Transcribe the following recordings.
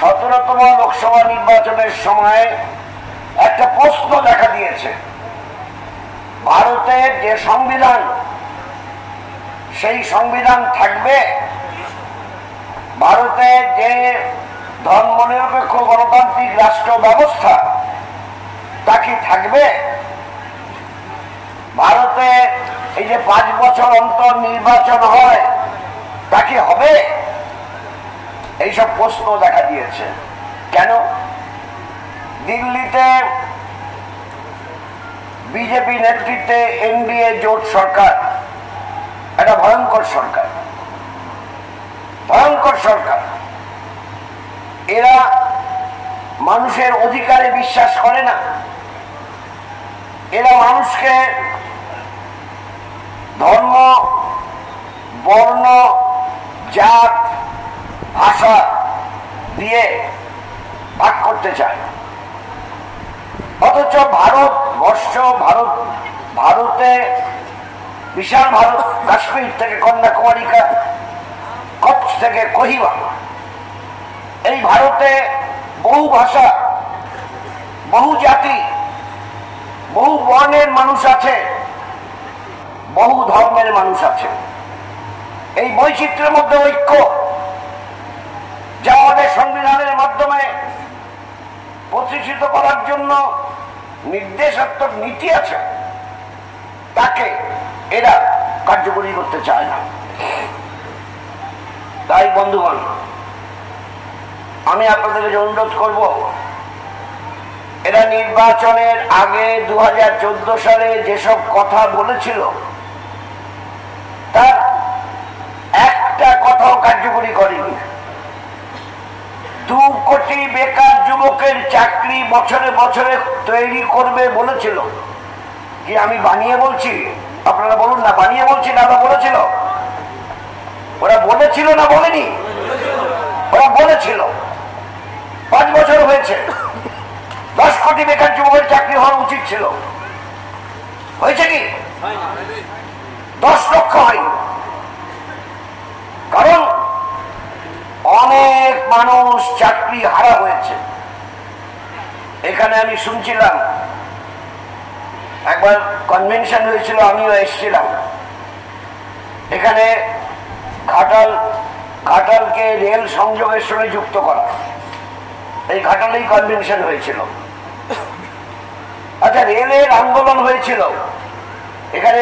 17তম লোকসভা নির্বাচনের সময় একটা প্রশ্ন দেখা দিয়েছে, ভারতের যে সংবিধান সেই সংবিধান থাকবে, ভারতের যে ধর্মনিরপেক্ষ গণতান্ত্রিক রাষ্ট্র ব্যবস্থা তা কি থাকবে, ভারতে এই যে 5 বছর অন্তর নির্বাচন হয় তা কি হবে, এইসব প্রশ্ন দেখা দিয়েছে। কেন? দিল্লিতে বিজেপি নেতৃত্বে এনডিএ জোট সরকার একটা ভয়ঙ্কর সরকার, ভয়ঙ্কর সরকার। এরা মানুষের অধিকারে বিশ্বাস করে না, এরা মানুষকে ধর্ম, বর্ণ, জাত, ভাষা দিয়ে ভাগ করতে চায়। অথচ ভারতে বিশাল ভারত, কাশ্মীর থেকে কন্যাকুমারী, কচ্ছ থেকে কোহিমা, এই ভারতে বহু ভাষা, বহু জাতি, বহু বর্ণের মানুষ আছে, বহু ধর্মের মানুষ আছে। এই বৈচিত্র্যের মধ্যে ঐক্য, যা আমাদের সংবিধানের মাধ্যমে প্রতিষ্ঠিত করার জন্য নির্দেশাত্মক নীতি আছে, তাকে এরা কার্যকরী করতে চায় না। তাই বন্ধুগণ, আমি আপনাদেরকে অনুরোধ করব, এরা নির্বাচনের আগে 2014 সালে যেসব কথা বলেছিল তার একটা কথাও কার্যকরী করেনি। 2 কোটি বেকার যুবকের চাকরি বছরে বছরে তৈরি করবে বলেছিল। কি আমি বানিয়ে বলছি? আপনারা বলুন না, বানিয়ে বলছি না, ওরা বলেছিল? ওরা বলেছিল না বলেনি? ওরা বলেছিল। 5 বছর হয়েছে, 10 কোটি বেকার যুবকের চাকরি হওয়া উচিত ছিল। হয়েছে কি? 10 লক্ষ হয়নি। কারণ অনেক মানুষ চাকরি হারা হয়েছে। এখানে আমি শুনছিলাম, একবার কনভেনশন হয়েছিল, আমিও এসেছিলাম। এখানে ঘাটালকে রেল সংযোগের সঙ্গে যুক্ত করা, এই ঘাটালেই কনভেনশন হয়েছিল। আচ্ছা, রেলের আন্দোলন হয়েছিল, এখানে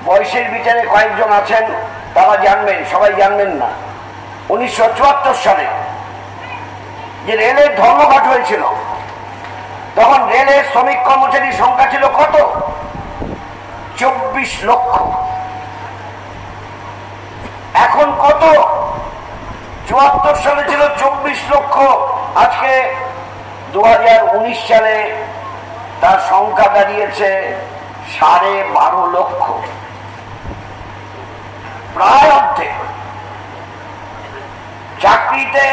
বয়সের বিচারে কয়েকজন আছেন, তারা জানবেন, সবাই জানবেন না। 1974 সালে যে রেলের ধর্মঘট হয়েছিল, তখন রেলের শ্রমিক কর্মচারীর সংখ্যা ছিল কত? 24 লক্ষ। এখন কত? 74 সালে ছিল 24 লক্ষ, আজকে 2019 সালে তার সংখ্যা দাঁড়িয়েছে 12.5 লক্ষ, প্রায় অর্ধেক। চাকরিতে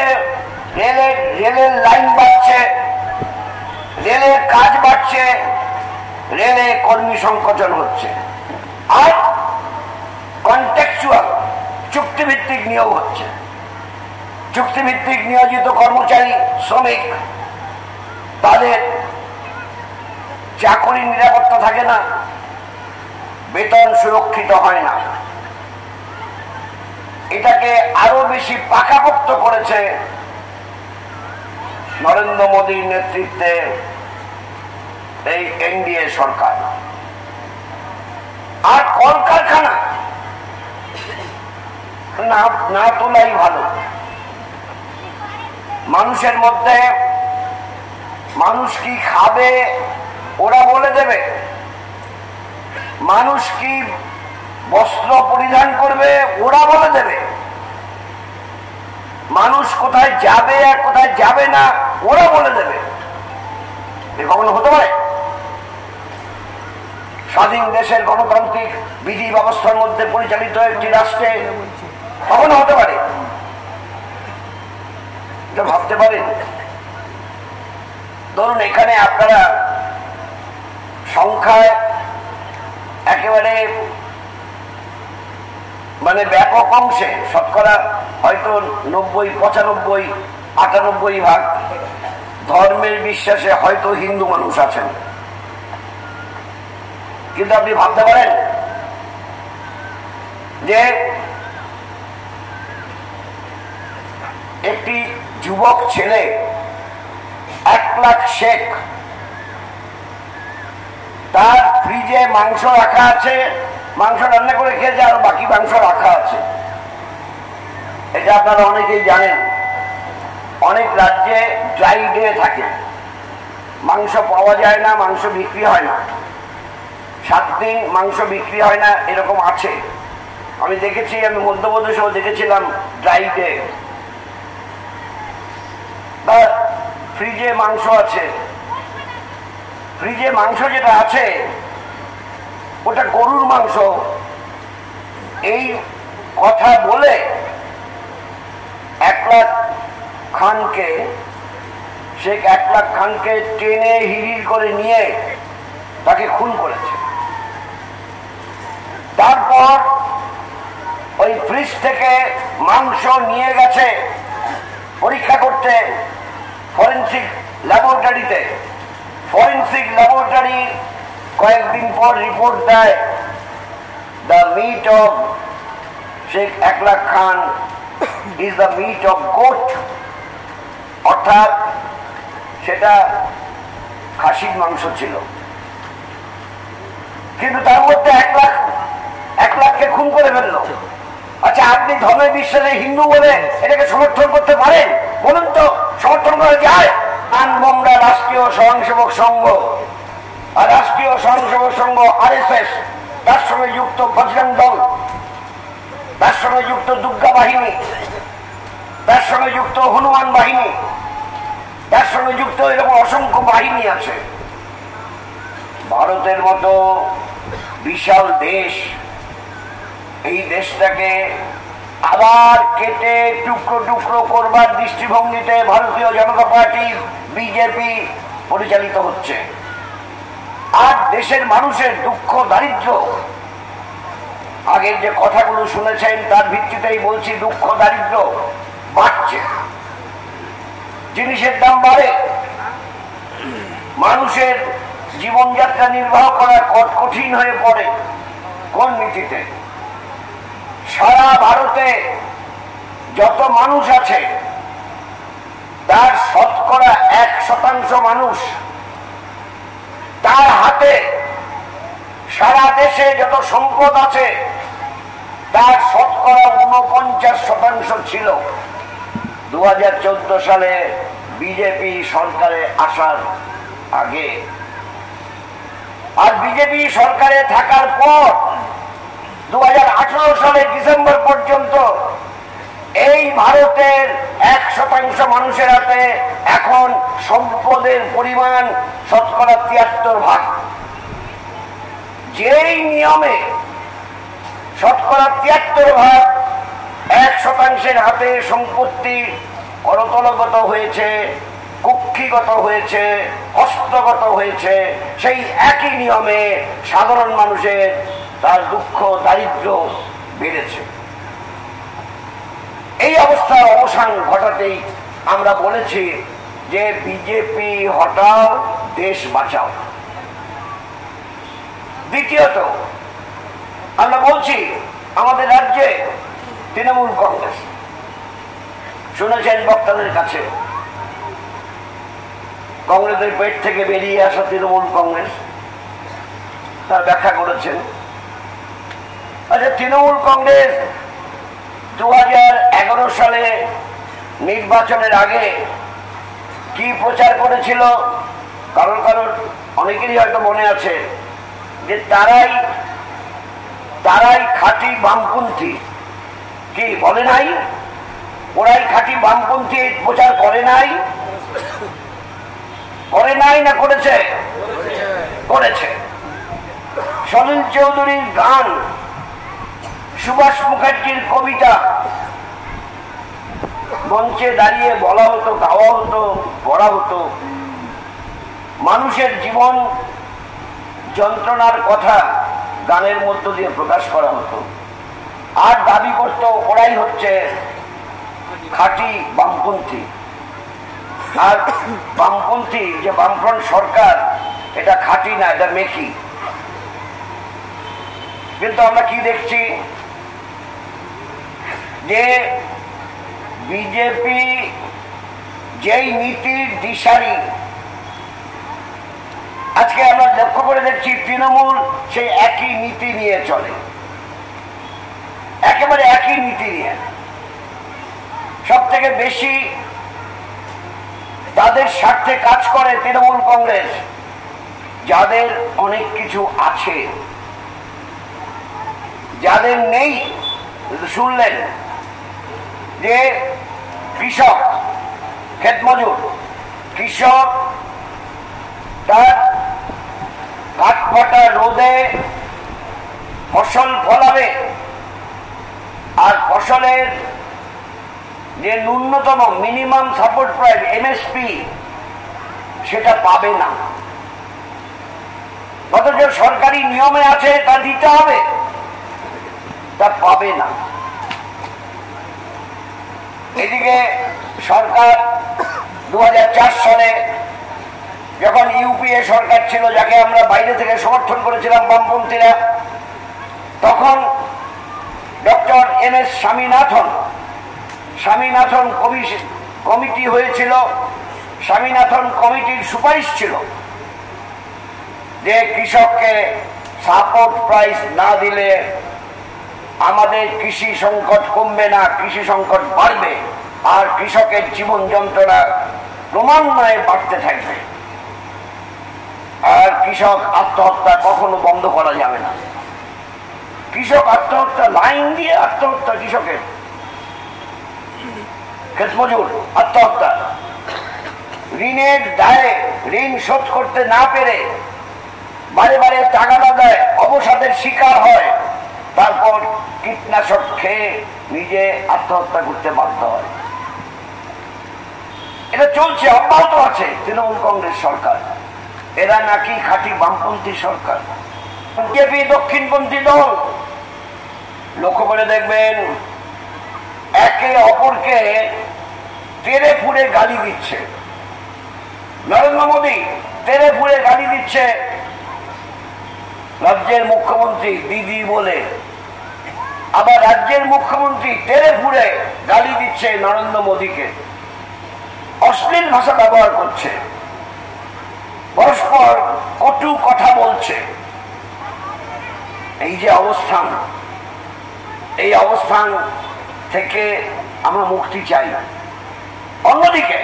রেলের লাইন বাড়ছে, রেলের কাজ বাড়ছে, রেলে কর্মী সংকোচন হচ্ছে, আর কন্ট্রাকচুয়াল চুক্তিভিত্তিক নিয়োগ হচ্ছে। চুক্তিভিত্তিক নিয়োজিত কর্মচারী, শ্রমিক, তাদের চাকরির নিরাপত্তা থাকে না, বেতন সুরক্ষিত হয় না। এটাকে আরো বেশি পাকাপোক্ত করেছে নরেন্দ্র মোদীর নেতৃত্বে এই এনডিএ সরকার। আর কলকারখানা না তোলাই ভালো। মানুষের মধ্যে মানুষ কি খাবে ওরা বলে দেবে, মানুষ কি বস্ত্র পরিধান করবে ওরা বলে দেবে, মানুষ কোথায় যাবে আর কোথায় যাবে না ওরা বলে দেবে। এ কখনো হতে পারে? স্বাধীন দেশের গণতান্ত্রিক বিধি ব্যবস্থার মধ্যে পরিচালিত একটি রাষ্ট্রে কখনো হতে পারে? এটা ভাবতে পারেন? ধরুন, এখানে আপনারা সংখ্যায় একেবারে ব্যাপক অংশে, শতকরা হয়তো 90-95 98% ধর্মের বিশ্বাসে হয়তো হিন্দু মানুষ আছেন, কিন্তু আপনি ভাবতে পারেন যে একটি যুবক ছেলে 1 লাখ শেখ, তার ফ্রিজে মাংস রাখা আছে, মাংস রান্না করে খেয়েছে, আর বাকি মাংস রাখা আছে। এটা আপনারা অনেকেই জানেন, অনেক রাজ্যে ড্রাই ডে থাকে, মাংস পাওয়া যায় না, মাংস বিক্রি হয় না, 7 দিন মাংস বিক্রি হয় না, এরকম আছে। আমি দেখেছি, আমি মধ্যপ্রদেশেও দেখেছিলাম ড্রাই ডে। ফ্রিজে মাংস আছে, ফ্রিজে মাংস যেটা আছে ওটা গরুর মাংস। এই কথা বলে 1 লাখ খানকে, শেখ 1 লাখ খানকে টেনে হিড়ির করে নিয়ে তাকে খুন করেছে। তারপর ওই ফ্রিজ থেকে মাংস নিয়ে গেছে পরীক্ষা করতে ফরেন্সিক ল্যাবরেটরিতে। ফরেন্সিক ল্যাবরেটরি কয়েকদিন পর রিপোর্ট দেয়, দ্য মিট অফ শেখ 1 লাখ খান is the meat of goat, অর্থাৎ সেটা খাসির মাংস ছিল। কিন্তু তার মধ্যে 1 লাখকে খুন করে ফেললো। আচ্ছা, আপনি ধর্মের বিশ্বাসে হিন্দু বলে এটাকে সমর্থন করতে পারেন? বলুন তো, সমর্থন করা যায়? আনবমরা রাষ্ট্রীয় স্বয়ংসেবক সংঘ, আর রাষ্ট্রীয় স্বয়ংসেবক সংঘ RSS, তার সঙ্গে যুক্ত বজরং দল, তার সঙ্গে যুক্ত দুর্গা বাহিনী, তার সঙ্গে যুক্ত হনুমান বাহিনী, তার সঙ্গে যুক্ত এরকম অসংখ্য বাহিনী আছে। ভারতের মতো বিশাল দেশ, এই দেশটাকে আবার কেটে টুকরো টুকরো করবার দৃষ্টিভঙ্গিতে ভারতীয় জনতা পার্টি বিজেপি পরিচালিত হচ্ছে। আর দেশের মানুষের দুঃখ দারিদ্র, আগের যে কথাগুলো শুনেছেন তার ভিত্তিতেই বলছি, দুঃখ দারিদ্র বাড়ছে, জিনিসের দাম বাড়ে, মানুষের জীবনযাত্রা নির্বাহ করা কঠিন হয়ে পড়ে। কোন নীতিতে? সারা ভারতে যত মানুষ আছে তার 1% মানুষ, তার হাতে সারা দেশে যত সম্পদ আছে তার 49% ছিল 2014 সালে বিজেপি সরকারে আসার আগে। আর বিজেপি সরকারে থাকার পর 2018 সালের ডিসেম্বর পর্যন্ত এই ভারতের 1% মানুষের হাতে এখন সম্পদের পরিমাণ 73%। যেই নিয়মে 73% 1% হাতে সম্পত্তি করতলগত হয়েছে, কুক্ষিগত হয়েছে, হস্তগত হয়েছে, সেই একই নিয়মে সাধারণ মানুষের তার দুঃখ দারিদ্র বেড়েছে। এই অবস্থার অবসান ঘটাতেই আমরা বলেছি যে বিজেপি হটাও, দেশ বাঁচাও। দ্বিতীয়ত আমরা বলছি আমাদের রাজ্যে তৃণমূল কংগ্রেস, শুনেছেন বক্তাদের কাছে, কংগ্রেসের পেট থেকে বেরিয়ে আসা তৃণমূল কংগ্রেস, তার ব্যাখ্যা করেছেন। আচ্ছা, তৃণমূল কংগ্রেস 2011 সালে নির্বাচনের আগে কি প্রচার করেছিল? কারোর অনেকেরই হয়তো মনে আছে যে তারাই খাঁটি বামপন্থী। কি বলে নাই? ওরাই খাঁটি বামপন্থী প্রচার করে নাই? করে নাই না করেছে? করেছে। সলিল চৌধুরীর গান, সুভাষ মুখার্জির কবিতা মঞ্চে দাঁড়িয়ে বলা হতো, গাওয়া হতো, পড়া হতো। মানুষের জীবন যন্ত্রণার কথা গানের মধ্য দিয়ে প্রকাশ করা হতো। আর দাবি করত ওরাই হচ্ছে খাঁটি বামপন্থী। আর বামপন্থী যে বামফ্রন্ট সরকার, এটা খাঁটি না, এটা মেকি। কিন্তু আমরা কি দেখছি যে বিজেপি যেই নীতির দিশারি, আজকে আমরা লক্ষ্য করে দেখছি তৃণমূল সেই একই নীতি নিয়ে চলে, একেবারে একই নীতি নিয়ে। সব থেকে বেশি তাদের স্বার্থে কাজ করে তৃণমূল কংগ্রেস, যাদের অনেক কিছু আছে, যাদের নেই। শুনলেন যে কৃষক, ক্ষেত মজুর, কৃষক তার কাঠফাটা রোদে ফসল ফলাবে, আর ফসলের যে ন্যূনতম মিনিমাম সাপোর্ট প্রাইস এমএসপি সেটা পাবে না। অথচ সরকারি নিয়মে আছে তা দিতে হবে, তা পাবে না। এদিকে সরকার 2004 সালে যখন ইউপিএ সরকার ছিল, যাকে আমরা বাইরে থেকে সমর্থন করেছিলাম বামপন্থীরা, তখন ডক্টর এম.এস. স্বামীনাথন কমিটি হয়েছিল। স্বামীনাথন কমিটির সুপারিশ ছিল যে কৃষককে সাপোর্ট প্রাইস না দিলে আমাদের কৃষি সংকট কমবে না, কৃষি সংকট বাড়বে, আর কৃষকের জীবন যন্ত্রণা ক্রমান্বয়ে বাড়তে থাকবে, আর কৃষক আত্মহত্যা কখনো বন্ধ করা যাবে না। কৃষক আত্মহত্যা, লাইন দিয়ে আত্মহত্যা, কৃষকের ক্ষেত মজুর আত্মহত্যা, ঋণের দায়ে ঋণ শোধ করতে না পেরে বারে বারে টাকাটা দেয়, অবসাদের শিকার হয়, তারপর কীটনাশক খেয়ে নিজে আত্মহত্যা করতে বাধ্য হয়। এটা চলছে, অব্যাহত আছে তৃণমূল কংগ্রেস সরকার। এরা নাকি খাঁটি বামপন্থী সরকার, বিজেপি দক্ষিণপন্থী দল। লক্ষ্য করে দেখবেন একে অপরকে তেড়ে ফুড়ে গালি দিচ্ছে। নরেন্দ্র মোদী তেড়ে ফুড়ে গালি দিচ্ছে রাজ্যের মুখ্যমন্ত্রী দিদি বলে, আবার রাজ্যের মুখ্যমন্ত্রী তেড়ে ফুড়ে গালি দিচ্ছে নরেন্দ্র মোদীকে, অশ্লীল ভাষা ব্যবহার করছে, পরস্পর কটু কথা বলছে। এই যে অবস্থান, এই অবস্থান থেকে আমরা মুক্তি চাই। অন্যদিকে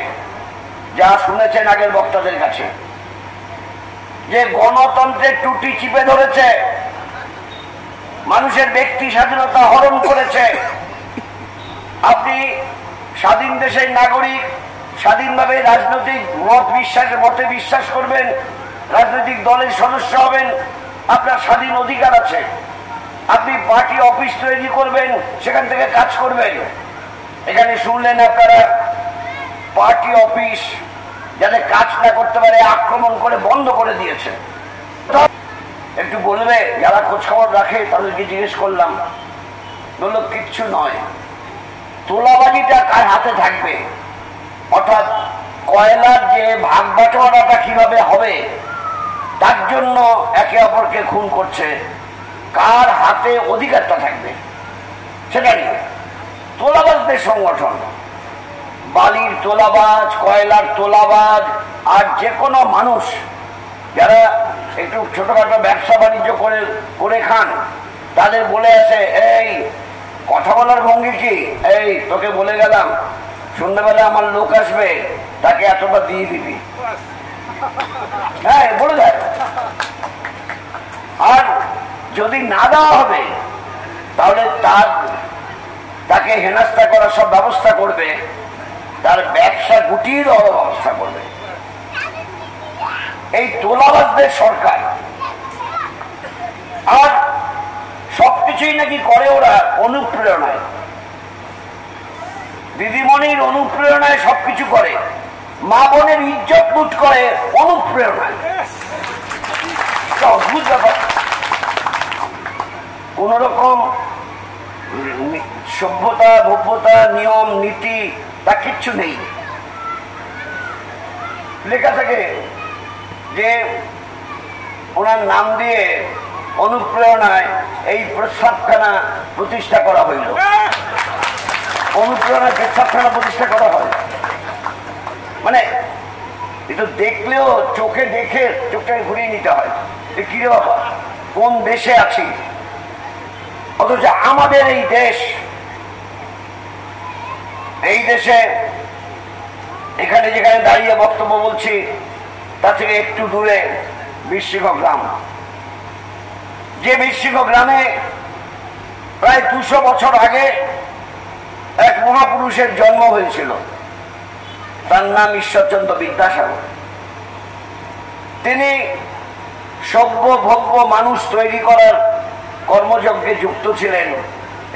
যা শুনেছেন আগের বক্তাদের কাছে, যে গণতন্ত্রের টুটি চিপে ধরেছে, মানুষের ব্যক্তি স্বাধীনতা হরণ করেছে। আপনি স্বাধীন দেশের নাগরিক, স্বাধীনভাবে রাজনৈতিক মতে বিশ্বাস করবেন, রাজনৈতিক দলের সদস্য হবেন, আপনার স্বাধীন অধিকার আছে। আপনি পার্টি অফিস তৈরি করবেন, সেখান থেকে কাজ করবেন। এখানে শুনলেন আপনারা পার্টি অফিস যাতে কাজ না করতে পারে আক্রমণ করে বন্ধ করে দিয়েছে। একটু বলবে, যারা খোঁজ খবর রাখে তাদেরকে জিজ্ঞেস করলাম, বললো কিচ্ছু নয়, তোলাবাজিটা কার হাতে থাকবে, অর্থাৎ কয়লার যে ভাগ বাটোয়ারাটা কিভাবে হবে তার জন্য একে অপরকে খুন করছে, কার হাতে অধিকারটা থাকবে সেটা নিয়ে তোলাবাজদের সংগঠন, বালির তোলাবাজ, কয়লার তোলাবাজ, আর যে কোনো মানুষ যারা একটু ছোটখাটো ব্যবসা বাণিজ্য করে খান, তাদের বলে আসে, এই কথা বলার ভঙ্গি কি, এই তোকে বলে গেলাম সন্ধ্যাবেলা আমার লোক আসবে, তাকে এতটা দিয়ে দিবি, হ্যাঁ বলে দেয়। আর যদি না দেওয়া হবে তাহলে তাকে হেনস্থা করার সব ব্যবস্থা করবে, তার ব্যবসা গুটিয়ে দেওয়ার ব্যবস্থা করবে। এই তোলাবাজদের সরকার, আর সবকিছুই নাকি করে ওরা অনুপ্রেরণায়, দিদিমণির অনুপ্রেরণায় সবকিছু করে, মা বোনের ইজ্জত লুট করে অনুপ্রেরণায়। অদ্ভুত ব্যাপার, কোন রকম সভ্যতা, ভব্যতা, নিয়ম নীতি তা কিচ্ছু নেই। লেখা থাকে যে ওনার নাম দিয়ে অনুপ্রেরণায় এই প্রস্রাবখানা প্রতিষ্ঠা করা হইল। অনুপ্রেরণায় প্রস্রাবখানা প্রতিষ্ঠা করা হয় মানে এটা দেখলেও চোখে দেখে চোখটাকে ঘুরিয়ে নিতে হয় যে কি রে বাবা কোন দেশে আছি। অথচ আমাদের এই দেশে এখানে যেখানে দাঁড়িয়ে বক্তব্য বলছি তা থেকে একটু দূরে বীরসিংহ গ্রাম, যে বীরসিংহ গ্রামে প্রায় 200 বছর আগে এক মহাপুরুষের জন্ম হয়েছিল। তার নাম ঈশ্বরচন্দ্র বিদ্যাসাগর। তিনি সভ্য ভব্য মানুষ তৈরি করার কর্মযজ্ঞে যুক্ত ছিলেন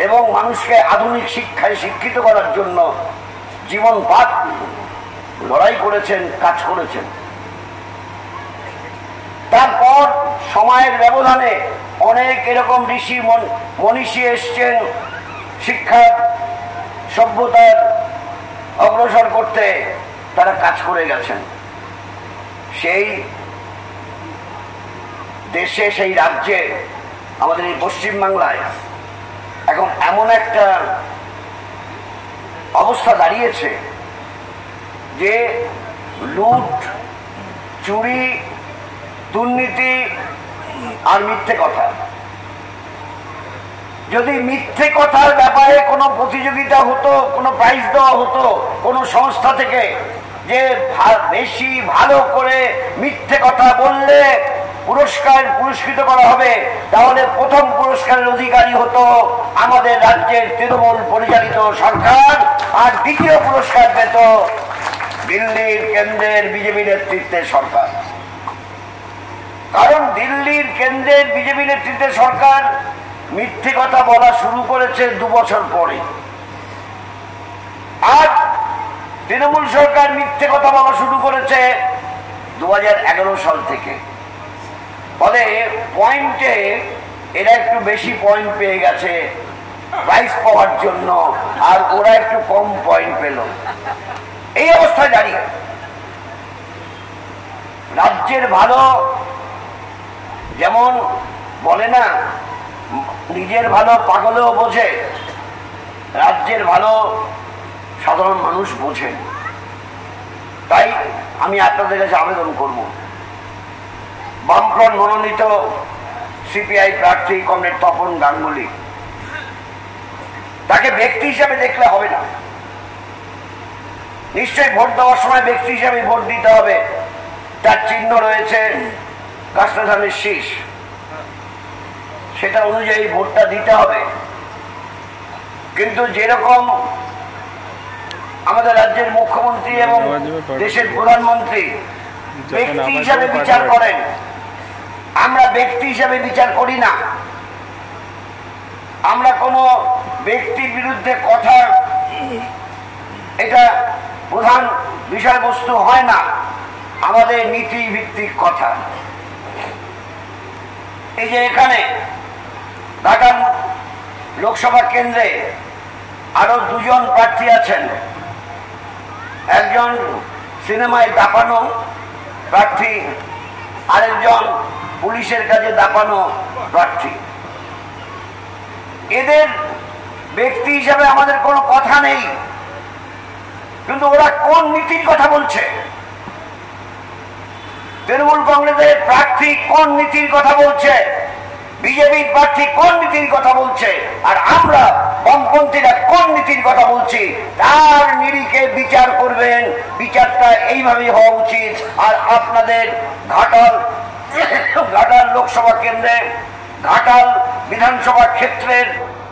এবং মানুষকে আধুনিক শিক্ষায় শিক্ষিত করার জন্য জীবনপাত লড়াই করেছেন, কাজ করেছেন। তারপর সময়ের ব্যবধানে অনেক এরকম ঋষি মনীষী এসছেন শিক্ষা সভ্যতার অগ্রসর করতে, তারা কাজ করে গেছেন। সেই দেশে সেই রাজ্যে আমাদের এই পশ্চিমবাংলায় এখন এমন একটা অবস্থা দাঁড়িয়েছে যে লুট, চুরি, দুর্নীতি আর মিথ্যে কথা। যদি মিথ্যে কথার ব্যাপারে কোনো প্রতিযোগিতা হতো, কোনো প্রাইজ দেওয়া হতো কোনো সংস্থা থেকে যে বেশি ভালো করে মিথ্যে কথা বললে পুরস্কৃত করা হবে, তাহলে প্রথম পুরস্কারের অধিকারী হতো আমাদের রাজ্যের তৃণমূল পরিচালিত সরকার, আর দ্বিতীয় পুরস্কার পেত দিল্লির কেন্দ্রের বিজেপি নেতৃত্বের সরকার। কারণ দিল্লির কেন্দ্রের বিজেপি নেতৃত্বের সরকার মিথ্যে কথা বলা শুরু করেছে 2 বছর পরে, আর তৃণমূল সরকার মিথ্যে কথা বলা শুরু করেছে 2011 সাল থেকে। ফলে পয়েন্টে এরা একটু বেশি পয়েন্ট পেয়ে গেছে প্রাইজ পাওয়ার জন্য, আর ওরা একটু কম পয়েন্ট পেল। এই অবস্থায় দাঁড়িয়ে রাজ্যের ভালো, যেমন বলে না নিজের ভালো পাগলেও বোঝে, রাজ্যের ভালো সাধারণ মানুষ বোঝেন। তাই আমি আপনাদের কাছে আবেদন করব, বামফ্রন্ট মনোনীত সিপিআই প্রার্থী কমরেড তপন গাঙ্গুলি, তাকে ব্যক্তি হিসাবে দেখলে হবে না। নিশ্চয়ই ভোট দেওয়ার সময় ব্যক্তি হিসাবে ভোট দিতে হবে। তার চিহ্ন রয়েছে কাস্টাধানের শীষ, সেটা অনুযায়ী ভোটটা দিতে হবে। কিন্তু যেরকম আমাদের রাজ্যের মুখ্যমন্ত্রী এবং দেশের প্রধানমন্ত্রী ব্যক্তি হিসাবে বিচার করেন, আমরা ব্যক্তি হিসাবে বিচার করি না। আমরা কোনো ব্যক্তির বিরুদ্ধে কথা, এটা প্রধান বিষয়বস্তু হয় না, আমাদের নীতি ভিত্তিক কথা। এই যে এখানে ঢাকা লোকসভা কেন্দ্রে আরো 2 জন প্রার্থী আছেন, একজন সিনেমায় দাপানো প্রার্থী, আরেকজন পুলিশের কাজে দাপানো প্রার্থী। এদের ব্যক্তি হিসাবে আমাদের কোনো কথা নেই, কিন্তু ওরা কোন নীতির কথা বলছে, তৃণমূল কংগ্রেসের প্রার্থী কোন নীতির কথা বলছে, বিজেপির প্রার্থী কোন নীতির কথা বলছে, আর আমরা বামপন্থীরা কোন নীতির কথা বলছি, তার নিরিখে বিচার করবেন। বিচারটা এইভাবেই হওয়া উচিত। আর আপনাদের ঘাটাল লোকসভা কেন্দ্রে, ঘাটাল বিধানসভা ক্ষেত্রের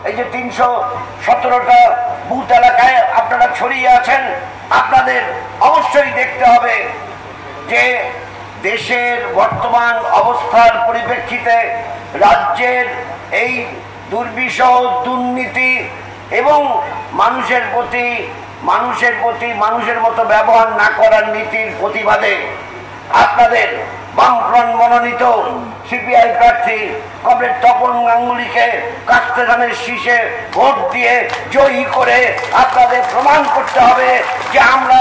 এই যে 317টা বুথ এলাকায় আপনারা ছড়িয়ে আছেন, আপনাদের অবশ্যই দেখতে হবে যে দেশের বর্তমান অবস্থার পরিপ্রেক্ষিতে রাজ্যের এই দুর্বিষহ দুর্নীতি এবং মানুষের মতো ব্যবহার না করার নীতির প্রতিবাদে আপনাদের বামফ্রন্ট মনোনীত সিপিআই প্রার্থী কমরেড তপন গাঙ্গুলিকে কাস্তেধানের শীষে ভোট দিয়ে জয়ী করে আপনাদের প্রমাণ করতে হবে যে আমরা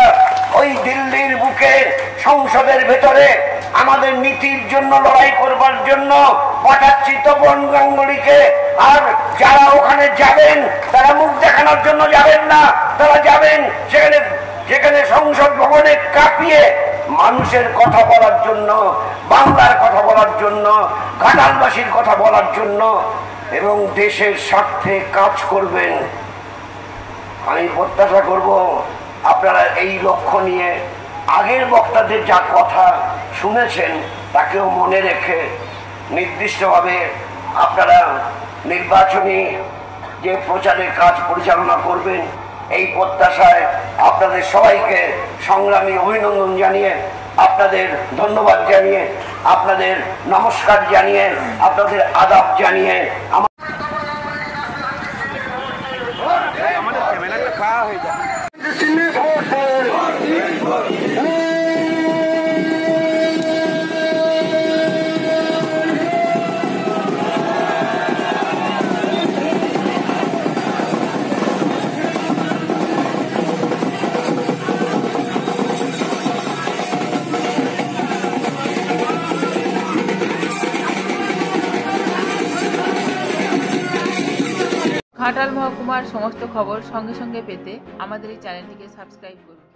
ওই দিল্লির বুকে সংসদের ভেতরে আমাদের নীতির জন্য লড়াই করবার জন্য পাঠাচ্ছি তপন গাঙ্গুলিকে। আর যারা ওখানে যাবেন তারা মুখ দেখানোর জন্য যাবেন না, তারা যাবেন সেখানে সংসদ ভবনে কাঁপিয়ে মানুষের কথা বলার জন্য, বাংলার কথা বলার জন্য, ঘাটালবাসীর কথা বলার জন্য এবং দেশের স্বার্থে কাজ করবেন। আমি প্রত্যাশা করব আপনারা এই লক্ষ্য নিয়ে আগের বক্তাদের যা কথা শুনেছেন তাকেও মনে রেখে নির্দিষ্টভাবে আপনারা নির্বাচনী যে প্রচারের কাজ পরিচালনা করবেন, এই প্রত্যাশায় আপনাদের সবাইকে সংগ্রামী অভিনন্দন জানিয়ে, আপনাদের ধন্যবাদ জানিয়ে, আপনাদের নমস্কার জানিয়ে, আপনাদের আদাব জানিয়ে আমাদের ক্যামেরাটা খাওয়া হয়ে যায়। ঘাটাল মহকুমার সমস্ত খবর সঙ্গে সঙ্গে পেতে আমাদের এই চ্যানেলটিকে সাবস্ক্রাইব করুন।